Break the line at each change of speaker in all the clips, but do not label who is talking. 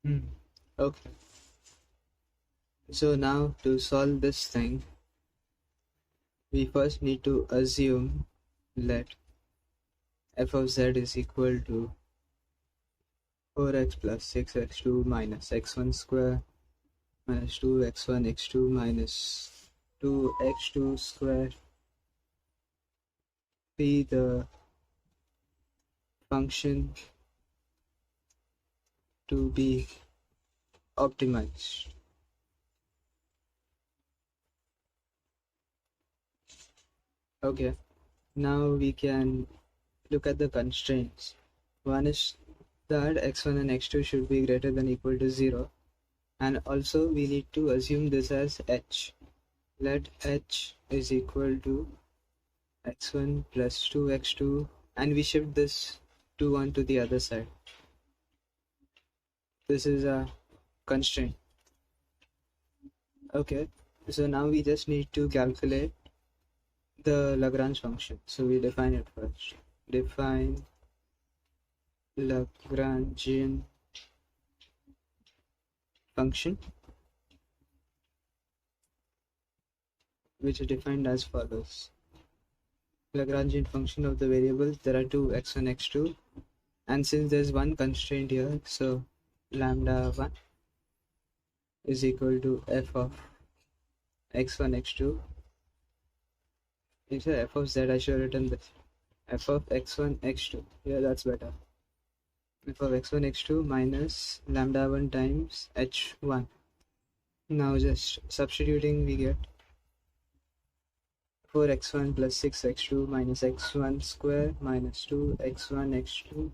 Hmm. Okay. So now to solve this thing, we first need to assume let f of z is equal to 4x plus 6x2 minus x1 square minus 2x1 x2 minus 2x2 square be the function to be optimized. Okay, now we can look at the constraints. One is that x1 and x2 should be greater than equal to 0, and also we need to assume this as h. Let h is equal to x1 plus 2x2, and we shift this 2 1 to the other side. This is a constraint. Okay, so now we just need to calculate the Lagrange function. So we define it first. Define Lagrangian function, which is defined as follows. Lagrangian function of the variables, there are two, x1, x2, and since there's one constraint here, so lambda 1 is equal to f of x1, x2. It's a f of z, I should have written this. F of x1, x2. Yeah, that's better. F of x1, x2 minus lambda 1 times h1. Now just substituting, we get 4x1 plus 6x2 minus x1 square minus 2x1 x2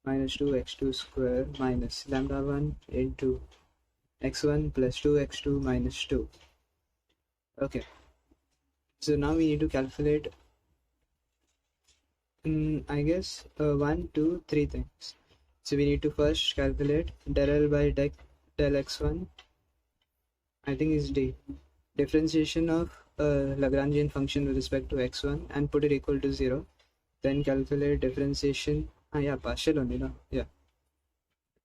minus 2x2 square minus lambda 1 into x1 plus 2x2 minus 2. Okay, so now we need to calculate, I guess, 1, 2, 3 things. So we need to first calculate del L by del x1, I think is d. Differentiation of Lagrangian function with respect to x1 and put it equal to 0. Then calculate differentiation, yeah, partial only, no? Yeah.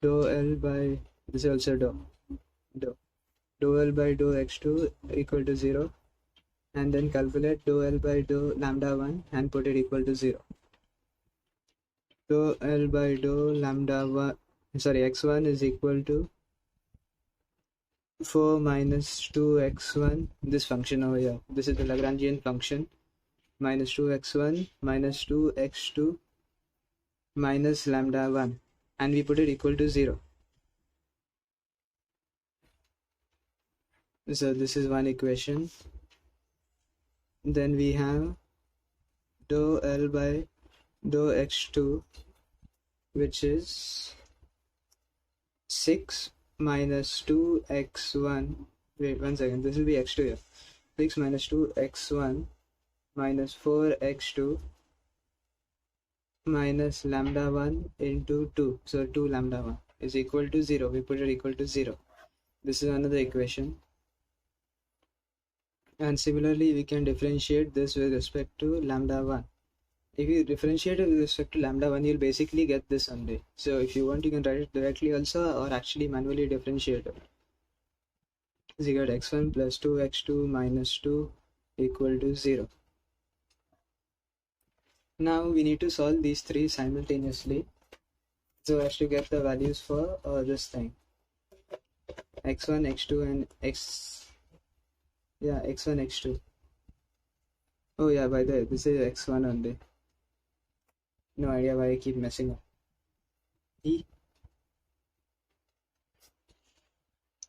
Dou L by, this is also dou L by dou x2 equal to 0. And then calculate dou L by dou lambda 1 and put it equal to 0. Dou L by dou lambda 1, sorry, x1 is equal to 4 minus 2x1, this function over here. This is the Lagrangian function. Minus 2x1 minus 2x2 minus lambda 1. And we put it equal to 0. So this is one equation. Then we have dou L by dou x2, which is 6 minus 2x1. Wait, 1 second. This will be x2 here. 6 minus 2x1 minus 4x2 minus lambda 1 into 2. So 2 lambda 1 is equal to 0. We put it equal to 0. This is another equation. And similarly, we can differentiate this with respect to lambda 1. If you differentiate it with respect to lambda 1, you'll basically get this only. So if you want, you can write it directly also, or actually manually differentiate it. So you get x1 plus 2x2 minus 2 equal to 0. Now we need to solve these three simultaneously so as to get the values for this thing. x1, x2 and x1, x2. Oh yeah, by the way, this is x1 only. No idea why I keep messing up.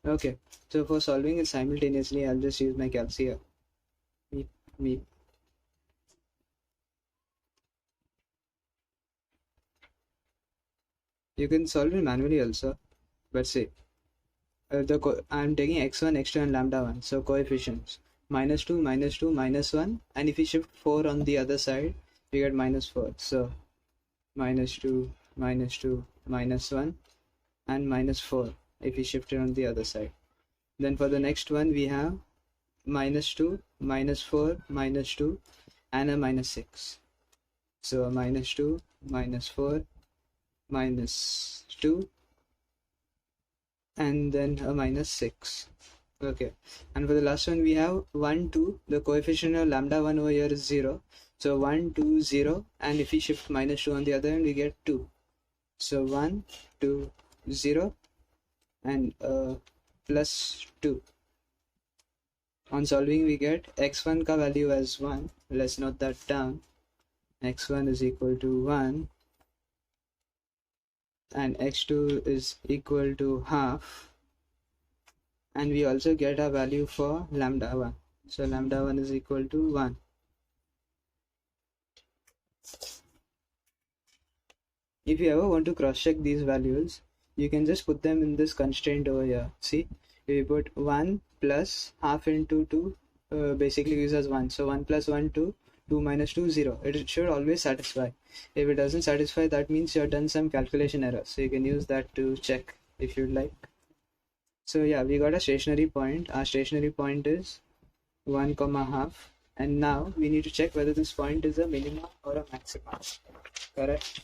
Okay, so for solving it simultaneously, I'll just use my calc here. Meep. You can solve it manually also, but see, I'm taking x1, x2 and lambda 1, so coefficients minus 2, minus 2, minus 1, and if you shift 4 on the other side, you get minus 4. So minus 2, minus 2, minus 1, and minus 4 if you shift it on the other side. Then for the next one, we have minus 2, minus 4, minus 2, and a minus 6. So a minus 2, minus 4, minus 2, and then a minus 6. Okay, and for the last one we have 1 2. The coefficient of lambda 1 over here is 0, so 1 2 0, and if we shift minus 2 on the other end we get 2. So 1 2 0 and plus 2. On solving we get x1 ka value as 1. Let's note that down. X1 is equal to 1 and x2 is equal to half, and we also get a value for lambda 1. So lambda 1 is equal to 1. If you ever want to cross check these values, you can just put them in this constraint over here. See, if you put 1 plus half into 2, basically gives us 1. So 1 plus 1 2, 2 minus 2 0. It should always satisfy. If it doesn't satisfy, that means you have done some calculation error. So you can use that to check if you'd like. So yeah, we got a stationary point. Our stationary point is 1 comma half, and now we need to check whether this point is a minimum or a maximum. Correct?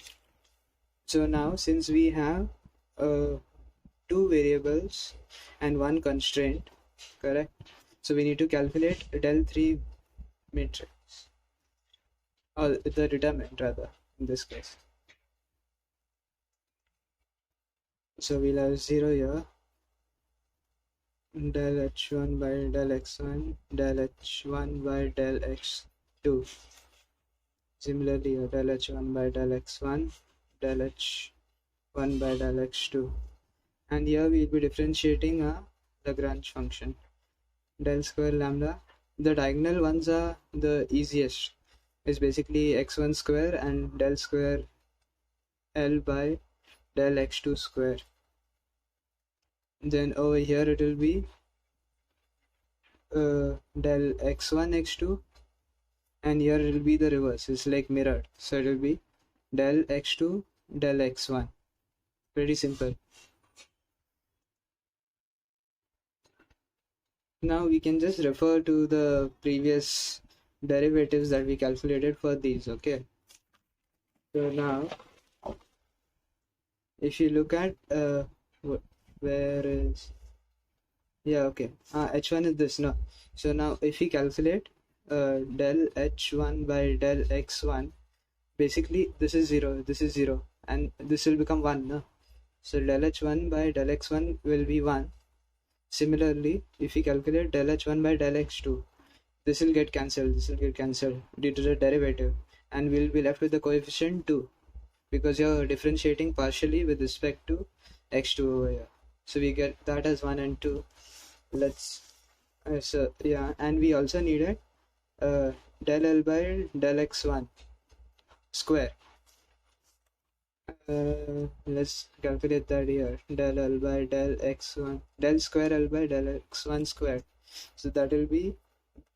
So now since we have two variables and one constraint, correct? So we need to calculate del 3 matrix, or the determinant rather in this case. So we'll have 0 here, del h1 by del x1, del h1 by del x2. Similarly del h1 by del x1, del h1 by del x2. And here we'll be differentiating a Lagrange function. Del square lambda, the diagonal ones are the easiest. It's basically x1 square and del square L by del x2 square. Then over here it will be del x1 x2, and here it will be the reverse. It's like mirrored, so it will be del x2 del x1. Pretty simple. Now we can just refer to the previous derivatives that we calculated for these. Okay, so now if you look at where is, yeah, okay, h1 is this. No, so now if we calculate del h1 by del x1, basically this is 0, this is 0, and this will become 1. No? So del h1 by del x1 will be 1. Similarly, if we calculate del h1 by del x2, this will get cancelled, this will get cancelled due to the derivative, and we'll be left with the coefficient 2, because you're differentiating partially with respect to x2 over here. So we get that as 1 and 2. Let's so yeah, and we also needed del L by del x1 square. Let's calculate that here. Del L by del x1, del square L by del x1 square. So that will be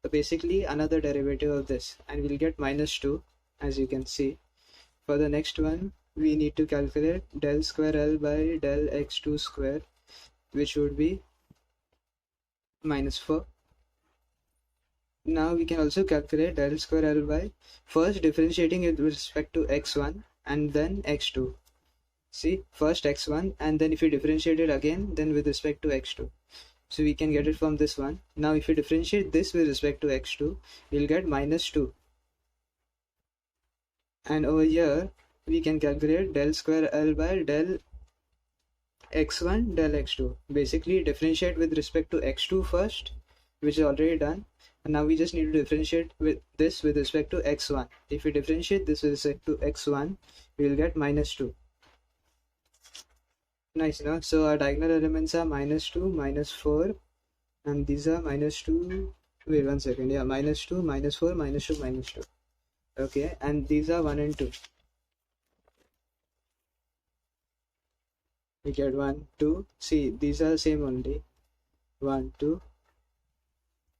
basically another derivative of this, and we'll get minus 2, as you can see. For the next one, we need to calculate del square L by del x2 square, which would be minus 4. Now we can also calculate del square L by first differentiating it with respect to x1 and then x2. See, first x1, and then if you differentiate it again, then with respect to x2. So we can get it from this one. Now if you differentiate this with respect to x2, we'll get minus 2. And over here, we can calculate del square L by del x1 del x2. Basically differentiate with respect to x2 first, which is already done. And now we just need to differentiate with this with respect to x1. If we differentiate this with respect to x1, we will get minus 2. Nice, no? So our diagonal elements are minus 2, minus 4, and these are minus 2. Wait 1 second. Yeah, minus 2, minus 4, minus 2, minus 2. Okay, and these are 1 and 2. We get 1, 2. See, these are the same only. 1, 2.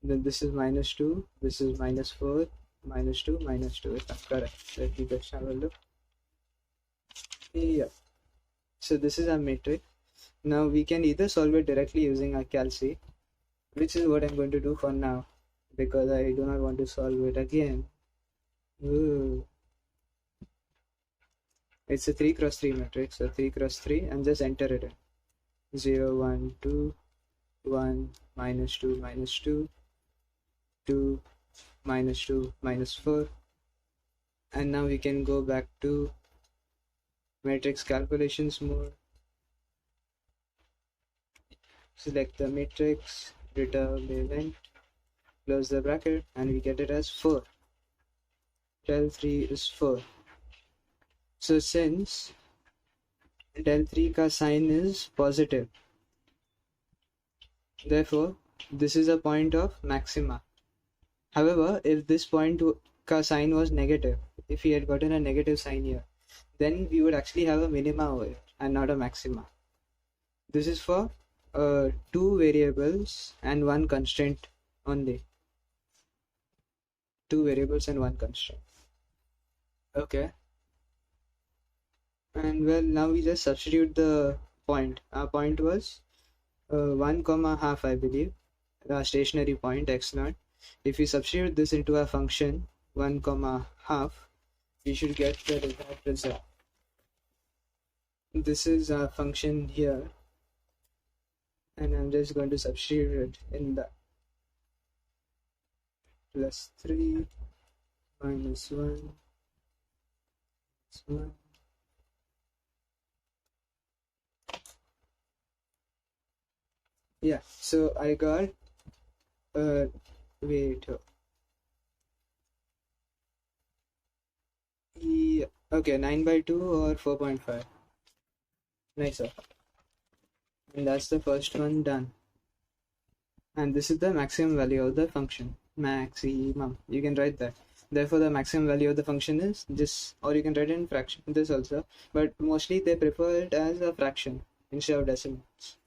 Then this is minus 2. This is minus 4, minus 2, minus 2. If I'm correct. Let me just have a look. Yeah. So this is our matrix. Now we can either solve it directly using our calc, which is what I'm going to do for now, because I do not want to solve it again. Ooh. It's a 3 cross 3 matrix, so 3 cross 3, and just enter it in. 0, 1, 2, 1, minus 2, minus 2, 2, minus 2, minus 4. And now we can go back to matrix calculations mode. Select the matrix, determinant, close the bracket, and we get it as 4. Del 3 is 4. So since del 3 ka sign is positive, therefore this is a point of maxima. However, if this point ka sign was negative, if we had gotten a negative sign here, then we would actually have a minima over here and not a maxima. This is for 2 variables and 1 constraint only. 2 variables and 1 constraint. Okay. And well, now we just substitute the point. Our point was 1 comma half, I believe, the stationary point x0. If we substitute this into a function 1 comma half, we should get the desired result. This is our function here, and I'm just going to substitute it in the plus 3 minus 1 minus 1. Yeah, so I got wait. Yeah, okay, 9 by 2 or 4.5. Nice. And that's the first one done. And this is the maximum value of the function. Maximum. You can write that. Therefore, the maximum value of the function is this, or you can write it in fraction. This also, but mostly they prefer it as a fraction instead of decimals.